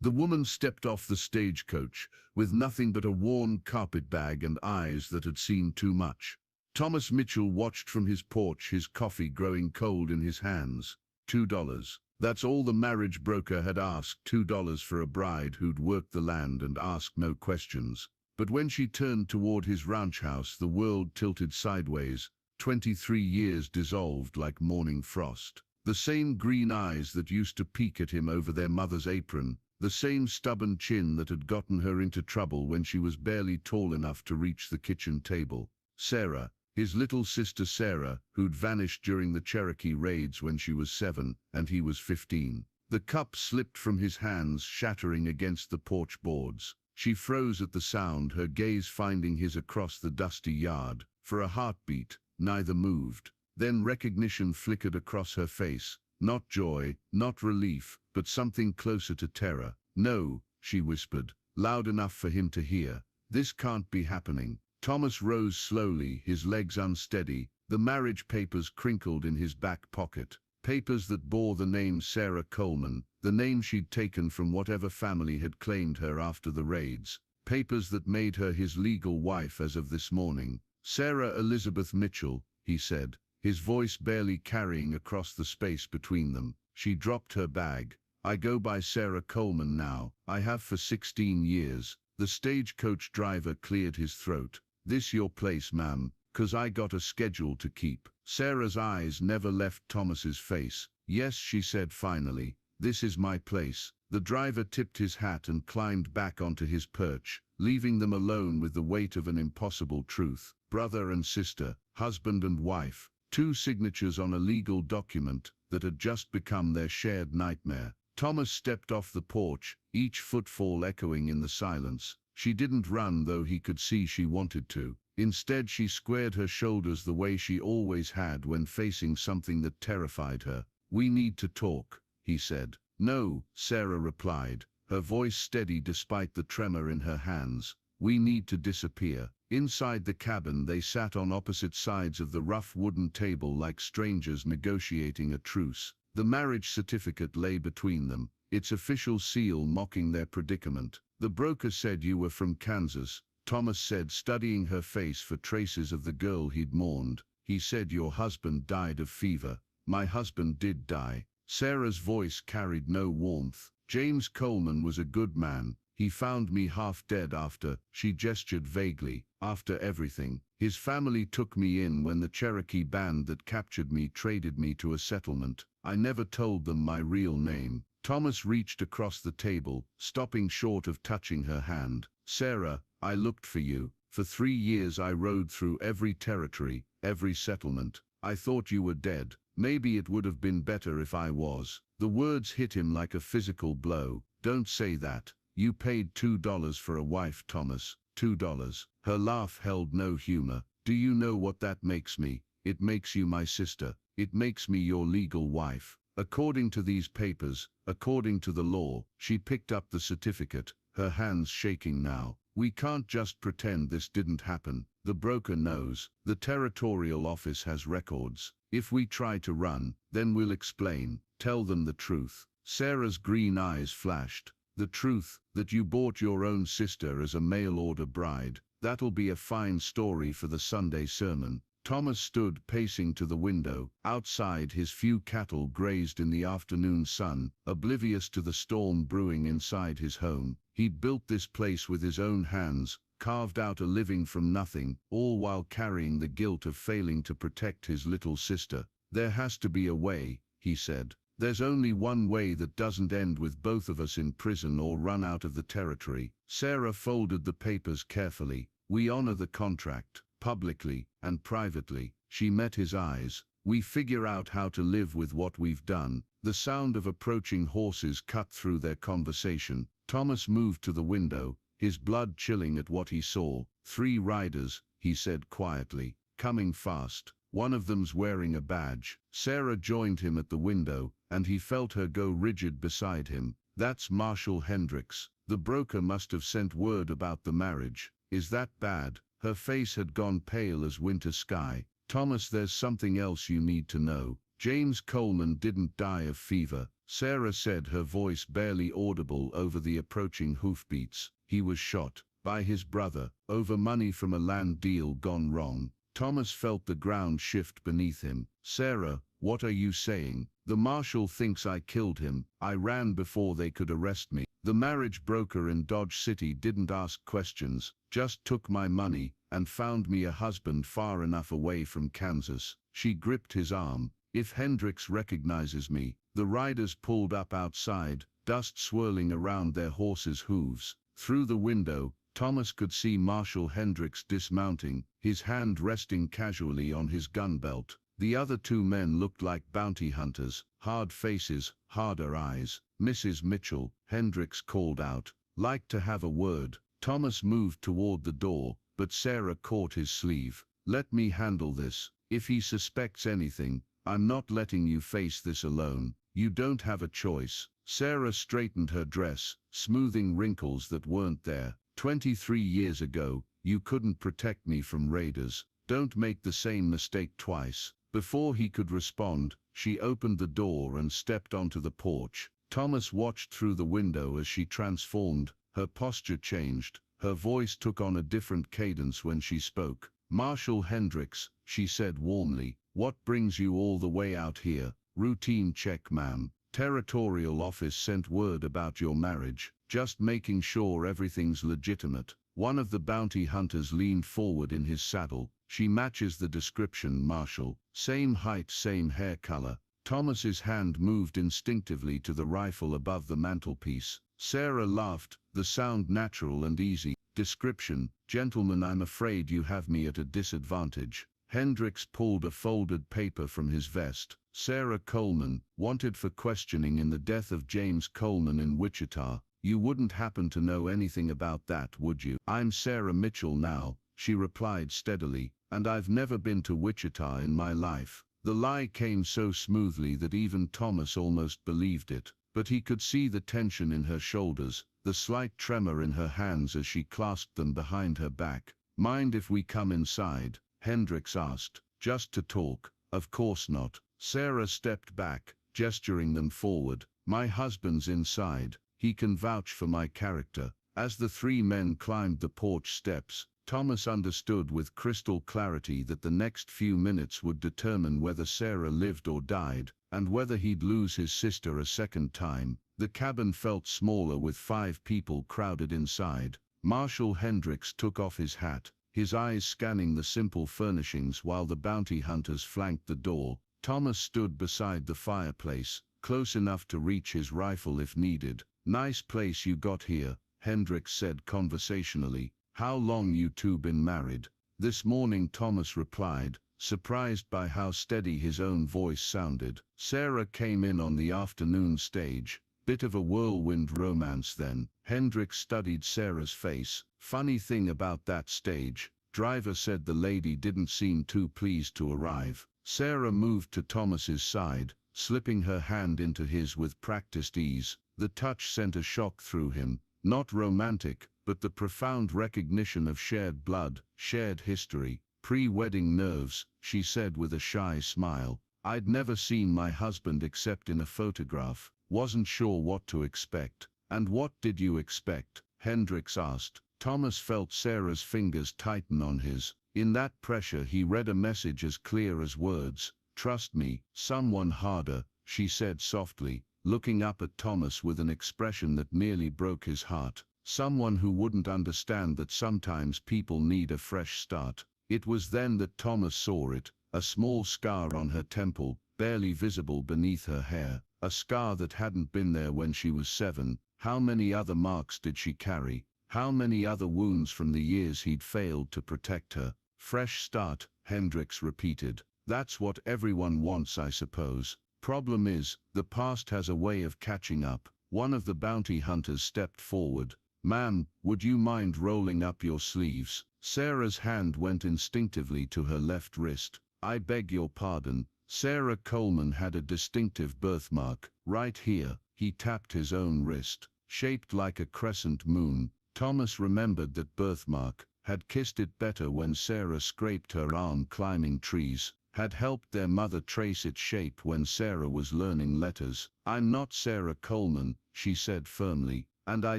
The woman stepped off the stagecoach, with nothing but a worn carpetbag and eyes that had seen too much. Thomas Mitchell watched from his porch, his coffee growing cold in his hands. $2. That's all the marriage broker had asked, $2 for a bride who'd worked the land and asked no questions. But when she turned toward his ranch house, the world tilted sideways. 23 years dissolved like morning frost. The same green eyes that used to peek at him over their mother's apron, the same stubborn chin that had gotten her into trouble when she was barely tall enough to reach the kitchen table. Sarah, his little sister Sarah, who'd vanished during the Cherokee raids when she was 7 and he was 15. The cup slipped from his hands, shattering against the porch boards. She froze at the sound, her gaze finding his across the dusty yard. For a heartbeat, neither moved. Then recognition flickered across her face. Not joy, not relief, but something closer to terror. "No," she whispered, loud enough for him to hear. "This can't be happening." Thomas rose slowly, his legs unsteady, the marriage papers crinkled in his back pocket. Papers that bore the name Sarah Coleman, the name she'd taken from whatever family had claimed her after the raids. Papers that made her his legal wife as of this morning. "Sarah Elizabeth Mitchell," he said, his voice barely carrying across the space between them. She dropped her bag. "I go by Sarah Coleman now. I have for 16 years. The stagecoach driver cleared his throat. "This your place, ma'am, 'cause I got a schedule to keep." Sarah's eyes never left Thomas's face. "Yes," she said finally, "this is my place." The driver tipped his hat and climbed back onto his perch, leaving them alone with the weight of an impossible truth. Brother and sister, husband and wife, 2 signatures on a legal document that had just become their shared nightmare. Thomas stepped off the porch, each footfall echoing in the silence. She didn't run, though he could see she wanted to. Instead, she squared her shoulders the way she always had when facing something that terrified her. "We need to talk," he said. "No," Sarah replied, her voice steady despite the tremor in her hands. "We need to disappear." Inside the cabin, they sat on opposite sides of the rough wooden table like strangers negotiating a truce. The marriage certificate lay between them, its official seal mocking their predicament. "The broker said you were from Kansas," Thomas said, studying her face for traces of the girl he'd mourned. "He said your husband died of fever." "My husband did die." Sarah's voice carried no warmth. "James Coleman was a good man. He found me half dead after," she gestured vaguely, "after everything. His family took me in when the Cherokee band that captured me traded me to a settlement. I never told them my real name." Thomas reached across the table, stopping short of touching her hand. "Sarah, I looked for you. For 3 years I rode through every territory, every settlement. I thought you were dead. Maybe it would have been better if I was." The words hit him like a physical blow. "Don't say that. You paid $2 for a wife, Thomas. $2. Her laugh held no humor. "Do you know what that makes me? It makes you my sister. It makes me your legal wife. According to these papers, according to the law." She picked up the certificate, her hands shaking now. "We can't just pretend this didn't happen. The broker knows. The territorial office has records. If we try to run, then we'll explain, tell them the truth." Sarah's green eyes flashed. "The truth, that you bought your own sister as a mail-order bride. That'll be a fine story for the Sunday sermon." Thomas stood pacing to the window. Outside, his few cattle grazed in the afternoon sun, oblivious to the storm brewing inside his home. He'd built this place with his own hands, carved out a living from nothing, all while carrying the guilt of failing to protect his little sister. "There has to be a way," he said. "There's only one way that doesn't end with both of us in prison or run out of the territory." Sarah folded the papers carefully. "We honor the contract, publicly and privately." She met his eyes. "We figure out how to live with what we've done." The sound of approaching horses cut through their conversation. Thomas moved to the window, his blood chilling at what he saw. "3 riders," he said quietly, "coming fast. One of them's wearing a badge." Sarah joined him at the window, and he felt her go rigid beside him. "That's Marshall Hendricks. The broker must have sent word about the marriage. Is that bad?" Her face had gone pale as winter sky. "Thomas, there's something else you need to know. James Coleman didn't die of fever, Sarah said, her voice barely audible over the approaching hoofbeats. He was shot by his brother over money from a land deal gone wrong. Thomas felt the ground shift beneath him. Sarah, what are you saying? The marshal thinks I killed him. I ran before they could arrest me. The marriage broker in Dodge City didn't ask questions, just took my money and found me a husband far enough away from Kansas. She gripped his arm. If Hendricks recognizes me. The riders pulled up outside, dust swirling around their horses' hooves. Through the window, Thomas could see Marshal Hendricks dismounting, his hand resting casually on his gun belt. The other two men looked like bounty hunters, hard faces, harder eyes. Mrs. Mitchell, Hendricks called out. Like to have a word. Thomas moved toward the door, but Sarah caught his sleeve. Let me handle this. If he suspects anything, I'm not letting you face this alone. You don't have a choice. Sarah straightened her dress, smoothing wrinkles that weren't there. 23 years ago, you couldn't protect me from raiders. Don't make the same mistake twice. Before he could respond, she opened the door and stepped onto the porch. Thomas watched through the window as she transformed. Her posture changed. Her voice took on a different cadence when she spoke. Marshal Hendricks, she said warmly, what brings you all the way out here? Routine check, ma'am. Territorial office sent word about your marriage. Just making sure everything's legitimate. One of the bounty hunters leaned forward in his saddle. She matches the description, Marshal. Same height, same hair color. Thomas's hand moved instinctively to the rifle above the mantelpiece. Sarah laughed, the sound natural and easy. Description, gentlemen, I'm afraid you have me at a disadvantage. Hendricks pulled a folded paper from his vest. Sarah Coleman, wanted for questioning in the death of James Coleman in Wichita. You wouldn't happen to know anything about that, would you? I'm Sarah Mitchell now, she replied steadily, and I've never been to Wichita in my life. The lie came so smoothly that even Thomas almost believed it, but he could see the tension in her shoulders, the slight tremor in her hands as she clasped them behind her back. Mind if we come inside? Hendricks asked. Just to talk? Of course not. Sarah stepped back, gesturing them forward. My husband's inside. He can vouch for my character. As the three men climbed the porch steps, Thomas understood with crystal clarity that the next few minutes would determine whether Sarah lived or died, and whether he'd lose his sister a second time. The cabin felt smaller with 5 people crowded inside. Marshal Hendricks took off his hat, his eyes scanning the simple furnishings while the bounty hunters flanked the door. Thomas stood beside the fireplace, close enough to reach his rifle if needed. Nice place you got here, Hendricks said conversationally. How long you two been married? This morning, Thomas replied, surprised by how steady his own voice sounded. Sarah came in on the afternoon stage. Bit of a whirlwind romance then. Hendricks studied Sarah's face. Funny thing about that stage, driver said the lady didn't seem too pleased to arrive. Sarah moved to Thomas's side, slipping her hand into his with practiced ease. The touch sent a shock through him. Not romantic, but the profound recognition of shared blood, shared history, pre-wedding nerves, she said with a shy smile. I'd never seen my husband except in a photograph. Wasn't sure what to expect. And what did you expect? Hendricks asked. Thomas felt Sarah's fingers tighten on his. In that pressure he read a message as clear as words. Trust me, someone harder, she said softly, looking up at Thomas with an expression that nearly broke his heart. Someone who wouldn't understand that sometimes people need a fresh start. It was then that Thomas saw it, a small scar on her temple, barely visible beneath her hair, a scar that hadn't been there when she was 7. How many other marks did she carry? How many other wounds from the years he'd failed to protect her? Fresh start, Hendricks repeated. That's what everyone wants, I suppose. Problem is, the past has a way of catching up. One of the bounty hunters stepped forward. Ma'am, would you mind rolling up your sleeves? Sarah's hand went instinctively to her left wrist. I beg your pardon. Sarah Coleman had a distinctive birthmark, right here. He tapped his own wrist, shaped like a crescent moon. Thomas remembered that birthmark, had kissed it better when Sarah scraped her arm climbing trees. had helped their mother trace its shape when Sarah was learning letters. "I'm not Sarah Coleman," she said firmly, "and I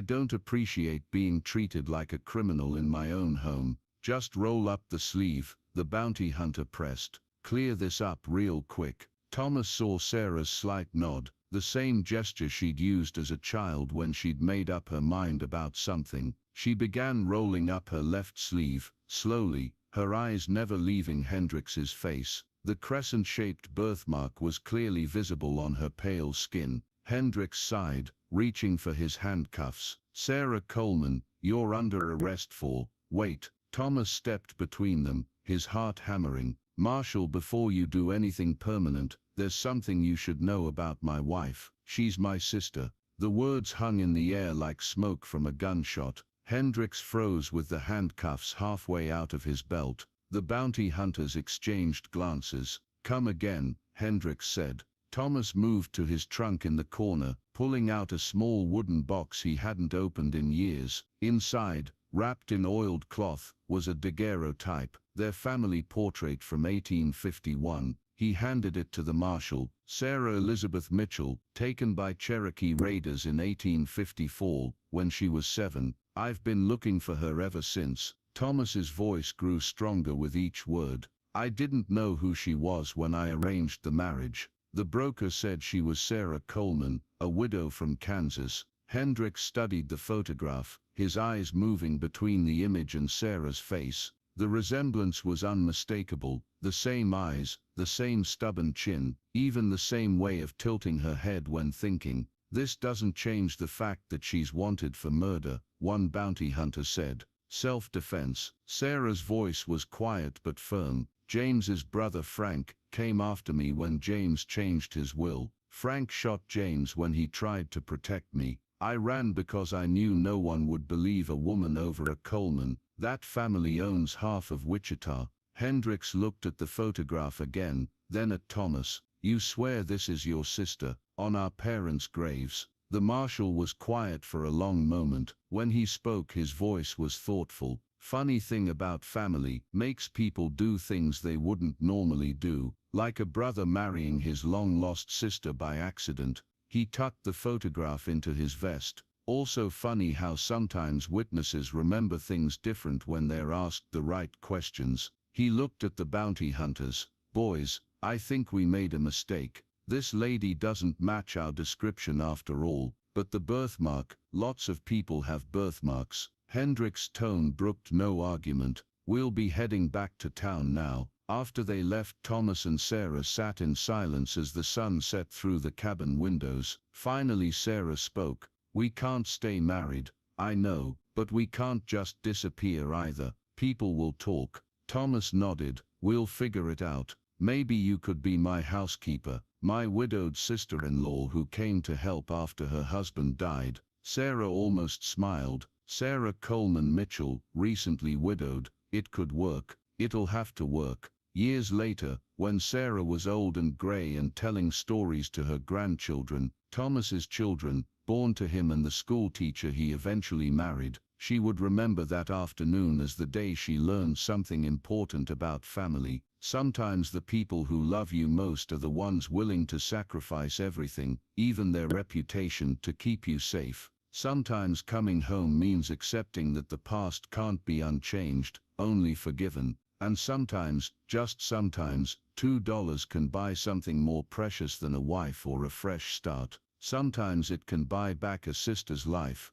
don't appreciate being treated like a criminal in my own home." "Just roll up the sleeve," the bounty hunter pressed. "Clear this up real quick." Thomas saw Sarah's slight nod, the same gesture she'd used as a child when she'd made up her mind about something. She began rolling up her left sleeve, slowly, her eyes never leaving Hendrix's face. The crescent-shaped birthmark was clearly visible on her pale skin. Hendrix sighed, reaching for his handcuffs. "Sarah Coleman, you're under arrest for..." "Wait." Thomas stepped between them, his heart hammering. "Marshal, before you do anything permanent, there's something you should know about my wife. She's my sister." The words hung in the air like smoke from a gunshot. Hendrix froze with the handcuffs halfway out of his belt. The bounty hunters exchanged glances. "Come again," Hendrix said. Thomas moved to his trunk in the corner, pulling out a small wooden box he hadn't opened in years. Inside, wrapped in oiled cloth, was a daguerreotype, their family portrait from 1851. He handed it to the marshal. "Sarah Elizabeth Mitchell, taken by Cherokee raiders in 1854, when she was 7. I've been looking for her ever since." Thomas's voice grew stronger with each word. "I didn't know who she was when I arranged the marriage. The broker said she was Sarah Coleman, a widow from Kansas." Hendrix studied the photograph, his eyes moving between the image and Sarah's face. The resemblance was unmistakable, the same eyes, the same stubborn chin, even the same way of tilting her head when thinking. "This doesn't change the fact that she's wanted for murder," one bounty hunter said. "Self-defense." Sarah's voice was quiet but firm. "James's brother Frank came after me when James changed his will. Frank shot James when he tried to protect me. I ran because I knew no one would believe a woman over a Coleman. That family owns half of Wichita." Hendrix looked at the photograph again, then at Thomas. "You swear this is your sister, on our parents' graves?" The marshal was quiet for a long moment. When he spoke, his voice was thoughtful. "Funny thing about family, makes people do things they wouldn't normally do, like a brother marrying his long-lost sister by accident." He tucked the photograph into his vest. "Also funny how sometimes witnesses remember things different when they're asked the right questions." He looked at the bounty hunters. "Boys, I think we made a mistake. This lady doesn't match our description after all, but the birthmark, lots of people have birthmarks." Hendrix's tone brooked no argument. "We'll be heading back to town now." After they left, Thomas and Sarah sat in silence as the sun set through the cabin windows. Finally Sarah spoke. "We can't stay married, I know, but we can't just disappear either. People will talk." Thomas nodded. "We'll figure it out. Maybe you could be my housekeeper, my widowed sister-in-law who came to help after her husband died." Sarah almost smiled. "Sarah Coleman Mitchell, recently widowed. It could work. It'll have to work." Years later, when Sarah was old and gray and telling stories to her grandchildren, Thomas's children, born to him and the school teacher he eventually married, she would remember that afternoon as the day she learned something important about family. Sometimes the people who love you most are the ones willing to sacrifice everything, even their reputation, to keep you safe. Sometimes coming home means accepting that the past can't be unchanged, only forgiven. And sometimes, just sometimes, $2 can buy something more precious than a wife or a fresh start. Sometimes it can buy back a sister's life.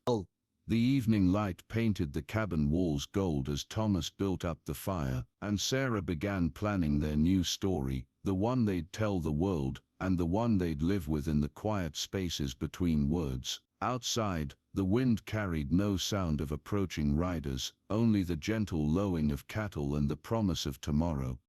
The evening light painted the cabin walls gold as Thomas built up the fire, and Sarah began planning their new story, the one they'd tell the world, and the one they'd live with in the quiet spaces between words. Outside, the wind carried no sound of approaching riders, only the gentle lowing of cattle and the promise of tomorrow.